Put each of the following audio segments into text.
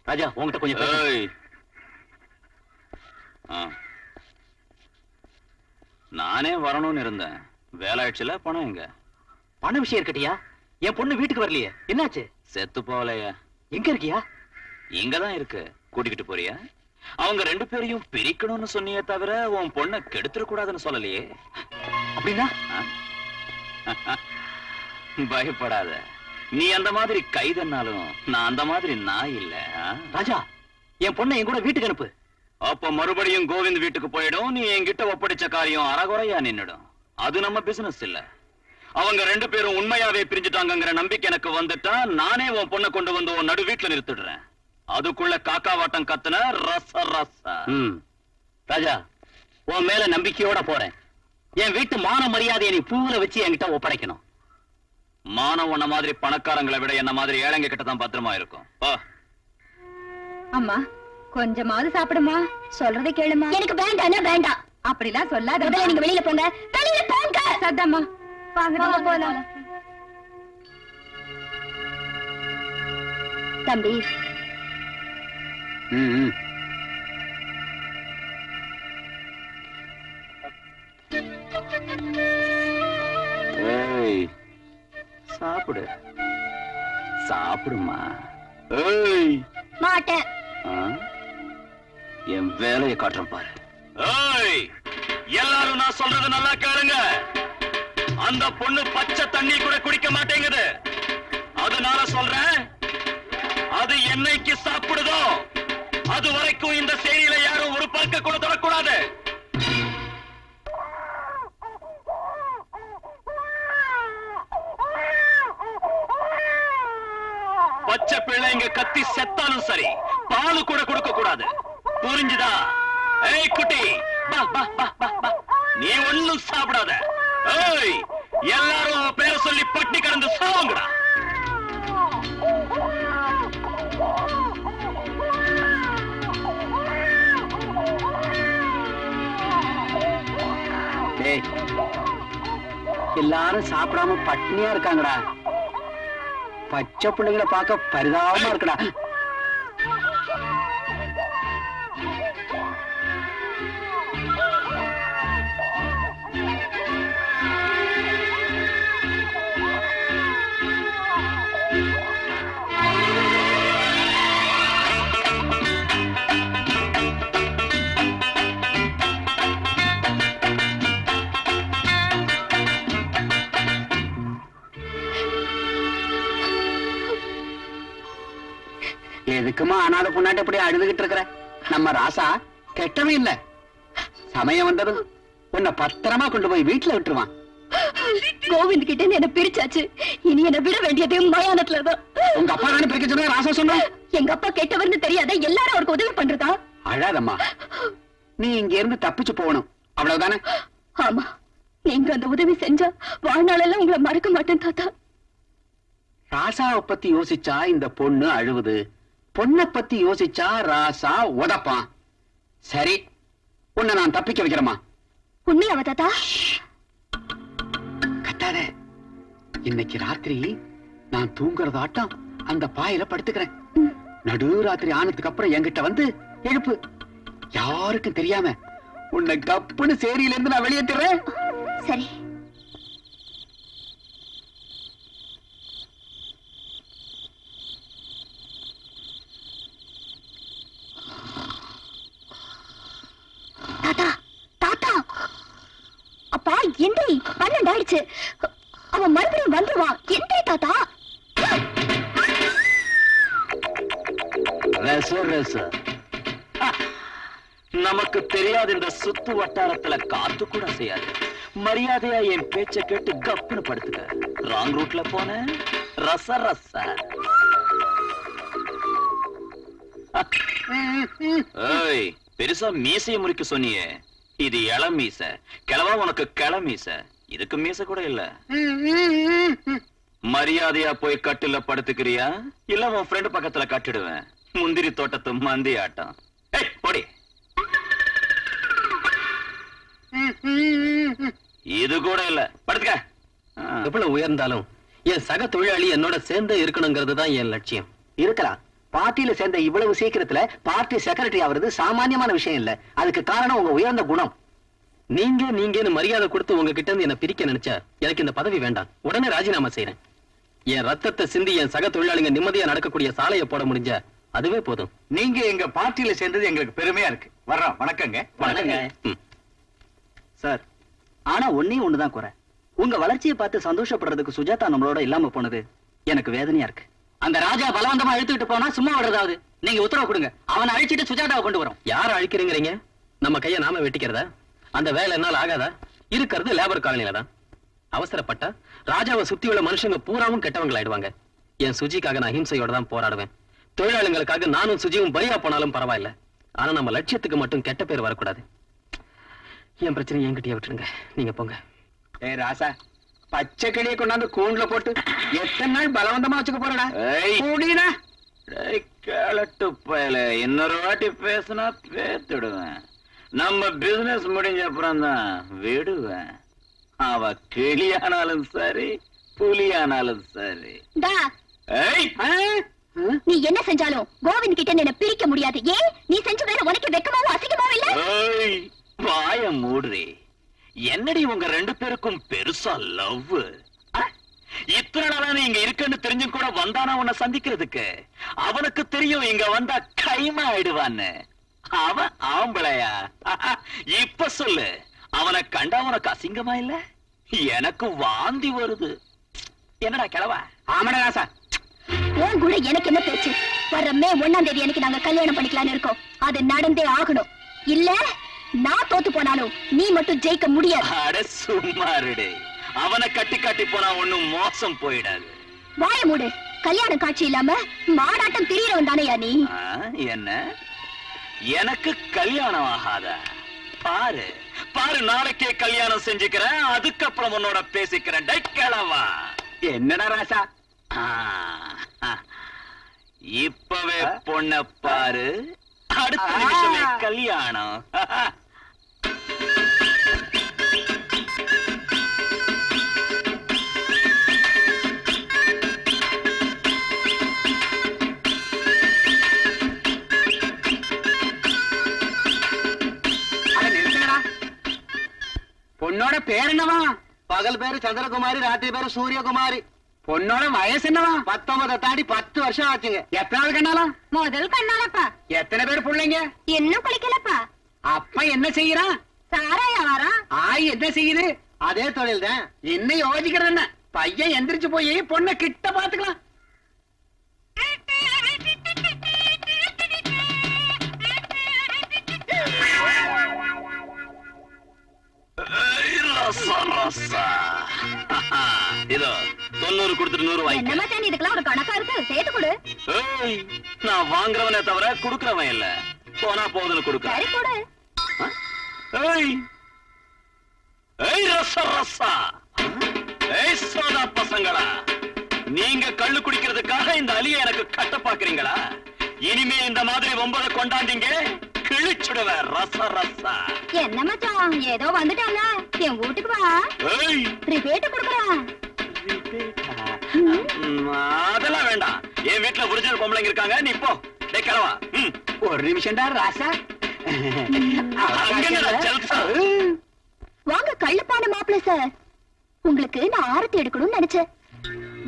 ராஜா உங்ககிட்ட கொஞ்சம் நானே வரணும்னு இருந்தேன். வேலை ஆயிடுச்சுல, பணம் எங்க? பண விஷயம் இருக்கட்டியா? என் பொண்ணு வீட்டுக்கு வரலையே, என்னாச்சு? செத்து போகலையா? எங்க இருக்கியா? இங்கதான் இருக்கு. கூட்டிக்கிட்டு போறியா? அவங்க ரெண்டு பேரையும் பிரிக்கணும்னு சொன்னியே தவிர உன் பொண்ணை கெடுத்துட கூடாதுன்னு சொல்லலையே. அப்படின்னா பயப்படாத. நீ அந்த மாதிரி கைதன்னாலும் நான் அந்த மாதிரி நாய் இல்ல. ராஜா, என் பொண்ணை என் கூட வீட்டுக்கு அனுப்பு. அப்ப மறுபடியும் கோவிந்த் வீட்டுக்கு போயிடும். நீ என்கிட்ட ஒப்படைச்ச காரியம் அறகுறையா நின்னுடும். அது நம்ம பிசினஸ் இல்ல. அவங்க ரெண்டு பேரும் உண்மையாவே பிரிஞ்சுட்டாங்கிற நம்பிக்கை எனக்கு வந்துட்டா நானே உன் பொண்ணை கொண்டு வந்து உன் நடு வீட்டுல நிறுத்திடுறேன். அதுக்குள்ள காக்கா வாட்டம் கத்துன ரச ரச. ராஜா, உன் மேல நம்பிக்கையோட போறேன். என் வீட்டு மான மரியாதையை நீ பூவுல வச்சு என்கிட்ட ஒப்படைக்கணும். மானம் உன்ன மாதிரி பணக்காரங்களை விட என்ன மாதிரி ஏழைங்க கிட்ட தான் பத்திரமா இருக்கும். அம்மா கொஞ்சமாவது சாப்பிடுமா, சொல்றதை கேளுமா. எனக்கு வேண்டாம் வேண்டாம். அப்படிலாம் சொல்லாத. நீங்க வெளியில போங்க, வெளியில போங்க. சத்தம்மா வாங்க போலாம். தம்பி, சாப்பிடு சாப்பிடுமா. மாட்டேன். என் வேலையை காட்டுறேன் பாரு. எல்லாரும் நான் சொல்றது நல்லா கேளுங்க. அந்த பொண்ணு பச்சை தண்ணி கூட குடிக்க மாட்டேங்குது. அதனால சொல்றேன், அது என்னைக்கு சாப்பிடுதோ அது வரைக்கும் இந்த சேரியில யாரும் ஒரு பருக்க கூட தொடக்கூடாது. பச்சை பிள்ளைங்க கத்தி செத்தாலும் சரி, பாலு கூட கொடுக்க கூடாது. புரிஞ்சுதா? ஏய் குட்டி, நீ ஒண்ணும் சாப்பிடாத. ஏய், எல்லாரும் பேரை சொல்லி பட்டி கடந்து சாவுங்கடா. எல்லாரும் சாப்பிடாம பட்னியா இருக்காங்கடா. பச்சை பிள்ளைங்களை பார்க்க பரிதாபமா இருக்குடா. எதுக்குமா அனாத பொண்ணாட்டி அப்படியே அழுதுகிட்டு இருக்கிற? நம்ம ராசா கெட்டவே இல்ல. சமயம் வந்ததும் உன்னை பத்திரமா கொண்டு போய் வீட்டுல விட்டுருவான். கோவிந்த் கிட்ட என்ன பிரிச்சாச்சு. இனி என்ன விட வேண்டியது மயானத்துலதான். உங்க அப்பா தானே பிரிக்க சொன்ன? ராசா சொன்ன எங்க அப்பா கெட்டவர்னு தெரியாத எல்லாரும் அவருக்கு உதவி பண்றதா? அழாதம்மா, நீ இங்க இருந்து தப்பிச்சு போகணும், அவ்வளவுதானே? ஆமா, நீங்க அந்த உதவி செஞ்சா வாழ்நாளெல்லாம் உங்களை மறக்க மாட்டேன் தாத்தா. ராசாவை பத்தி யோசிச்சா இந்த பொண்ணு அழுவுது, பொண்ணை பத்தி யோசிச்சா ராசா உதப்பான். சரி, உன்னை நான் தப்பிக்க வைக்கிறேமா. உண்மையாவா தாத்தா? கத்தாத. இன்னைக்கு ராத்திரி நான் தூங்குறதாட்டம் அந்த பாயில படுத்துக்கிறேன். நடு ராத்திரி ஆனதுக்கு அப்புறம் என்கிட்ட வந்து எழுப்பு. யாருக்கும் தெரியாம உன்னை கப்புன்னு சேரியில இருந்து நான் வெளியேற்றுறேன். சரி. தாத்தா, தாத்தா, அப்பா எந்திரி, 12 ஆயிடுச்சு. அவன் மறுபடியும் வந்துருவான். எந்திரி தாத்தா. நமக்கு தெரியாது இந்த சுத்து வட்டாரத்துல காத்து கூட செய்யாது. மரியாதையா என் பேச்ச கேட்டு கப்புன்னு படுத்துக்க. ராங் ரூட்ல போன ரச ரச. ஏய், பெருசா மீசைய முறிக்க சொன்னியே, இது இளம் மீச. கிளவா உனக்கு கிள மீச. இதுக்கு மீச கூட இல்ல. மரியாதையா போய் கட்டுல படுத்துக்கிறியா இல்ல உன் ஃப்ரெண்ட் பக்கத்துல கட்டிடுவேன். முந்திரி தோட்டத்து மந்தி ஆட்டம். ஏய், போடி. இது கூட இல்ல, படுத்துக்க. எவ்வளவு உயர்ந்தாலும் என் சக தொழிலாளி என்னோட சேர்ந்து இருக்கணுங்கிறது தான் என் லட்சியம். இருக்கலாம். பார்ட்டியில சேர்ந்த இவ்வளவு சீக்கிரத்துல பார்ட்டி செக்ரட்டரி ஆவறது சாமானியமான விஷயம் இல்ல. அதுக்கு காரணம் உங்க உயர்ந்த குணம். நீங்கன்னு மரியாதை கொடுத்து உங்ககிட்ட இருந்து என்ன பிரிக்க நினைச்சா எனக்கு இந்த பதவி வேண்டாம். உடனே ராஜினாமா செய்யறேன். என் ரத்தத்தை சிந்தி என் சக தொழிலாளிங்க நிம்மதியா நடக்கக்கூடிய சாலையை போட முடிஞ்சா அதுவே போதும். நீங்க எங்க பார்ட்டியில சேர்ந்தது எங்களுக்கு பெருமையா இருக்கு. வர்றோம். வணக்கங்க. வணக்கங்க. சார், ஆனா ஒண்ணுதான் குறை. உங்க வளர்ச்சியை பார்த்து சந்தோஷப்படுறதுக்கு சுஜாதா நம்மளோட இல்லாம போனது எனக்கு வேதனையா இருக்கு. அந்த ராஜா பலவந்தமா இழுத்துட்டு போனா சும்மா விடுறதாவது. நீங்க உத்தரவு கொடுங்க, அவனை அழிச்சிட்டு சுஜாதாவை கொண்டு வரோம். யார அழிக்கிறீங்க? நம்ம கைய நாம வெட்டிக்கிறதா? அந்த வேலை என்னால ஆகாதா? இருக்கிறது லேபர் காலனில தான். அவசரப்பட்டா ராஜாவை சுத்தி உள்ள மனுஷங்க பூராவும் கெட்டவங்களாயிடுவாங்க. என் சுஜிக்காக நான் அஹிம்சையோட தான் போராடுவேன். தொழிலாளிகளுக்காக நானும் சுஜியும் பலியா போனாலும் பரவாயில்ல. ஆனா நம்ம லட்சியத்துக்கு மட்டும் கெட்ட பேர் வரக்கூடாது. என் பிரச்சனை என்கிட்டயே விட்டுருங்க. நீங்க போங்க. ஏ ராசா, பச்சை கிளியை கொண்டாந்து கூண்டுல போட்டு எத்தனை நாள் பலவந்தமா வச்சுக்க போறடா? கூடினா கேளட்டு பயல, இன்னொரு வாட்டி பேசினா பேத்துடுவேன். நம்ம பிசினஸ் முடிஞ்ச அப்புறம் தான் விடுவேன். அவ கிளியானாலும் சரி, புலியானாலும் சரி. நீ என்ன செஞ்சாலும் கோவிந்த் கிட்ட என்ன பிரிக்க முடியாது. ஏன்? நீ செஞ்ச வேலை உனக்கு வெக்கமாவும் அசிங்கமாவும் இல்ல? வாய மூடுறே. என்னடி உங்க ரெண்டு பேருக்கும் பெருசா லவ்? இத்தனை நாளா நீ இங்க இருக்குன்னு தெரிஞ்சும் கூட வந்தானா உன்னை சந்திக்கிறதுக்கு? அவனுக்கு தெரியும் இங்க வந்தா கைமா ஆயிடுவான்னு. அவன் ஆம்பளையா? இப்ப சொல்லு, அவனை கண்டா உனக்கு அசிங்கமா இல்ல? எனக்கு வாந்தி வருது. என்னடா கிழவா? ஆமாடா ராசா. உன் கூட எனக்கு என்ன பேச்சு? வர மே 1ஆம் தேதி எனக்கு நாங்க கல்யாணம் பண்ணிக்கலாம்னு இருக்கோம். அது நடந்தே ஆகணும். இல்ல நான் தோத்து போனாலும் நீ மட்டும் ஜெயிக்க முடியாது. அட சும்மாருடே. அவனை கட்டி காட்டி போனா ஒண்ணும் மோசம் போயிடாது. வாய மூடு. கல்யாண காட்சி இல்லாம மாடாட்டம் திரியறவன் தானையா நீ? என்ன? எனக்கு கல்யாணம் ஆகாதா? பாரு பாரு, நாளைக்கே கல்யாணம் செஞ்சுக்கிறேன். அதுக்கப்புறம் உன்னோட பேசிக்கிறேன். கிழவா. என்னடா ராசா? இப்பவே பொண்ண பாரு, அடுத்த நிமிஷமே கல்யாணம். பொண்ணோட பேர் என்னவா? பகல் பேரு சந்திரகுமாரி, ராத்திரி பேரு சூரியகுமாரி. பொண்ணோட வயசு என்னவா? 19 தாண்டி 10 வருஷம் ஆச்சுங்க. எத்தனாவது கண்ணாலா? முதல் கண்ணாலப்பா. எத்தனை பேர் பிள்ளைங்க? இன்னும் குளிக்கலப்பா. அப்ப என்ன செய்யறான்? சாராயா வாரா? ஆய் என்ன செய்யுது? அதே தொழில் தான். இன்னும் யோசிக்கிறது என்ன? பையன் எந்திரிச்சு போய் பொண்ணை கிட்ட பாத்துக்கலாம். இதோ 90 கொடுத்துட்டு 100 வாங்கிக்க. என்னமா சார் இதுக்கெல்லாம் ஒரு கணக்கா இருக்கு? சேர்த்து கொடு. நான் வாங்குறவனே தவிர குடுக்கறவன் இல்ல. போனா போதுன்னு கொடுக்க. சரி கொடு. ரசா சோதா பசங்களா, நீங்க கள்ளு குடிக்கிறதுக்காக இந்த அலிய எனக்கு கட்ட பாக்குறீங்களா? இனிமே இந்த மாதிரி 9 கொண்டாந்தீங்க கிழிச்சுடுவேன். ரசா என்ன மச்சான் ஏதோ வந்துட்டாங்க. என் வீட்டுக்கு வா. ரிபேட் கொடுக்குறேன். அதெல்லாம் வேண்டாம். என் வீட்டுல ஒரிஜினல் பொம்பளைங்க இருக்காங்க. நீ போ. டேய் கிழவா. ஒரு நிமிஷம்டா ராசா. வாங்க கள்ளுப்பான மாப்பிள்ள சார். உங்களுக்கு நான் ஆரத்தி எடுக்கணும்னு நினைச்சேன்.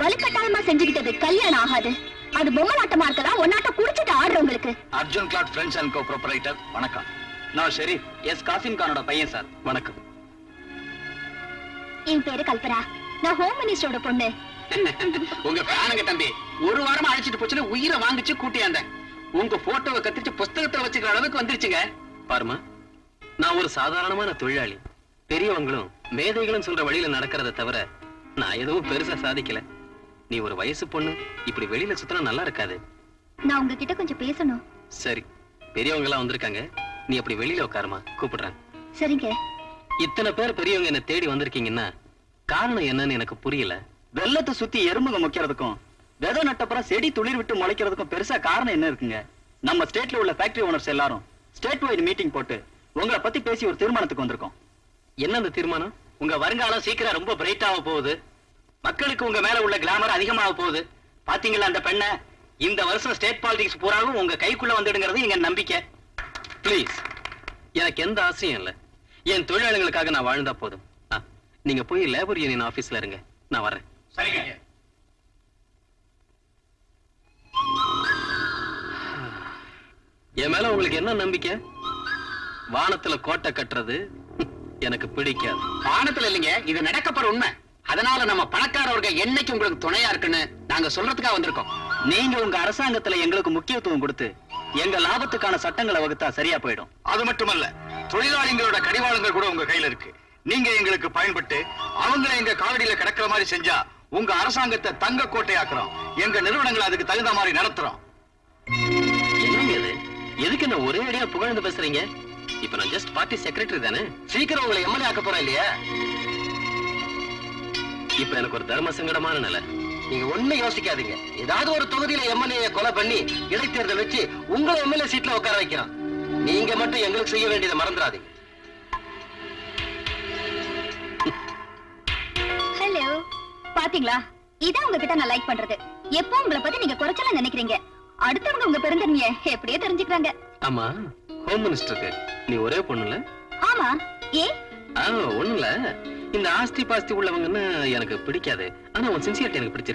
வலுக்கட்டாயமா செஞ்சுக்கிட்டது கல்யாணம் ஆகாது. அது பொம்மலாட்டமா இருக்கலாம். ஒன்னாட்ட குடிச்சிட்டு ஆடுறவங்களுக்கு. Arjun glad friends and co proprietor. வணக்கம். நான் ஷெரீப் எஸ் காசிம் கானோட பையன் சார். வணக்கம். என் பேரு கல்பனா. நான் ஹோம் மினிஸ்டரோட பொண்ணு. உங்க பிராணங்க தம்பி ஒரு வாரமா அழைச்சிட்டு போச்சுன்னு உயிரை வாங்கிச்சு கூட்டியாந்த. உங்க போட்டோவை கத்திச்சு புஸ்தகத்தை வச்சுக்கிற அளவுக்கு வந்துருச்சுங்க. பாருமா, நான் ஒரு சாதாரணமான தொழிலாளி. பெரியவங்களும் மேதைகளும் சொல்ற வழியில நடக்கிறத தவிர நான் எதுவும் பெருசா சாதிக்கல. நீ ஒரு வயசு பொண்ணு, இப்படி வெளியில சுத்தினா நல்லா இருக்காது. நான் உங்ககிட்ட கொஞ்சம் பேசணும். சரி, பெரியவங்க எல்லாம் வந்திருக்காங்க. நீ அப்படி வெளியில உட்காருமா, கூப்பிடுறேன். சரிங்க. இத்தனை பேர் பெரியவங்க என்ன தேடி வந்திருக்கீங்கன்னா காரணம் என்னன்னு எனக்கு புரியல. வெள்ளத்தை சுத்தி எறும்புங்க முக்கிறதுக்கும் விதை நட்டப்புறம் செடி துளிர் விட்டு முளைக்கிறதுக்கும் பெருசா காரணம் என்ன இருக்குங்க? நம்ம ஸ்டேட்ல உள்ள ஃபேக்டரி ஓனர்ஸ் எல்லாரும் ஸ்டேட் வைடு மீட்டிங் போட்டு உங்களை பத்தி பேசி ஒரு தீர்மானத்துக்கு வந்திருக்கோம். என்ன அந்த தீர்மானம்? உங்க வருங்காலம் சீக்கிரம் ரொம்ப பிரைட்டாக போகுது. மக்களுக்கு உங்க மேல உள்ள கிளாமர் அதிகமாக போகுது. பாத்தீங்களா அந்த பெண்ணை? இந்த வருஷம் ஸ்டேட் பாலிடிக்ஸ் பூராவும் உங்க கைக்குள்ள வந்துடுங்கிறது எங்க நம்பிக்கை. ப்ளீஸ், எனக்கு எந்த ஆசையும் இல்ல. என் தொழிலாளர்களுக்காக நான் வாழ்ந்தா போதும். நீங்க போய் லேபர் யூனியன் ஆபீஸ்ல இருங்க, நான் வரேன். சரிங்க. என் மேல உங்களுக்கு என்ன நம்பிக்கை? வானத்துல கோட்டை கட்டுறது எனக்கு பிடிக்காது. வானத்துல இல்லைங்க, இது நடக்கப்படுற உண்மை. அதனால நம்ம பணக்காரவர்கள் என்னைக்கு உங்களுக்கு துணையா இருக்குன்னு நாங்க சொல்றதுக்காக வந்திருக்கோம். நீங்க உங்க அரசாங்கத்துல எங்களுக்கு முக்கியத்துவம் கொடுத்து எங்க லாபத்துக்கான சட்டங்களை வகுத்தா சரியா போயிடும். அது மட்டுமல்ல, தொழிலாளிகளோட கடிவாளங்கள் கூட உங்க கையில இருக்கு. நீங்க எங்களுக்கு பயன்பட்டு அவங்கள எங்க காலடியில கிடக்கிற மாதிரி செஞ்சா உங்க அரசாங்கத்தை தங்க கோட்டையாக்குறோம். எங்க நிறுவனங்களை அதுக்கு தகுந்த மாதிரி நடத்துறோம். என்னங்க இது? எதுக்கு என்ன ஒரே அடியா புகழ்ந்து பேசுறீங்க? இப்ப நான் ஜஸ்ட் பார்ட்டி செக்ரட்டரி தானே. சீக்கிரம் உங்களை எம்எல்ஏ ஆக்க போறேன் இல்லையா? இப்ப எனக்கு ஒரு தர்ம சங்கடமான நிலை. நீங்க ஒண்ணு யோசிக்காதீங்க. ஏதாவது ஒரு தொகுதியில எம்எல்ஏ கொலை பண்ணி இடைத்தேர்தல் வச்சு உங்களை எம்எல்ஏ சீட்ல உட்கார வைக்கிறோம். நீங்க மட்டும் எங்களுக்கு செய்ய வேண்டியதை மறந்துடாதீங்க. ஹலோ, பாத்தீங்களா? இதான் உங்ககிட்ட நான் லைக் பண்றது. எப்போ உங்களை பத்தி நீங்க குறைச்சல நினைக்கிறீங்க, அடுத்தவங்க உங்க பெருந்தன்மையை எப்படியே தெரிஞ்சுக்கிறாங்க. ஆமா, ஹோம் மினிஸ்டருக்கு நீ ஒரே பொண்ணுல? ஆமா, ஏ ஒண்ணுல, இந்த ஆஸ்தி பாஸ்தி உள்ளவங்கன்னா எனக்கு பிடிக்காது. ஆனா உன் சின்சியரிட்டி எனக்கு பிடிச்சிருக்கு.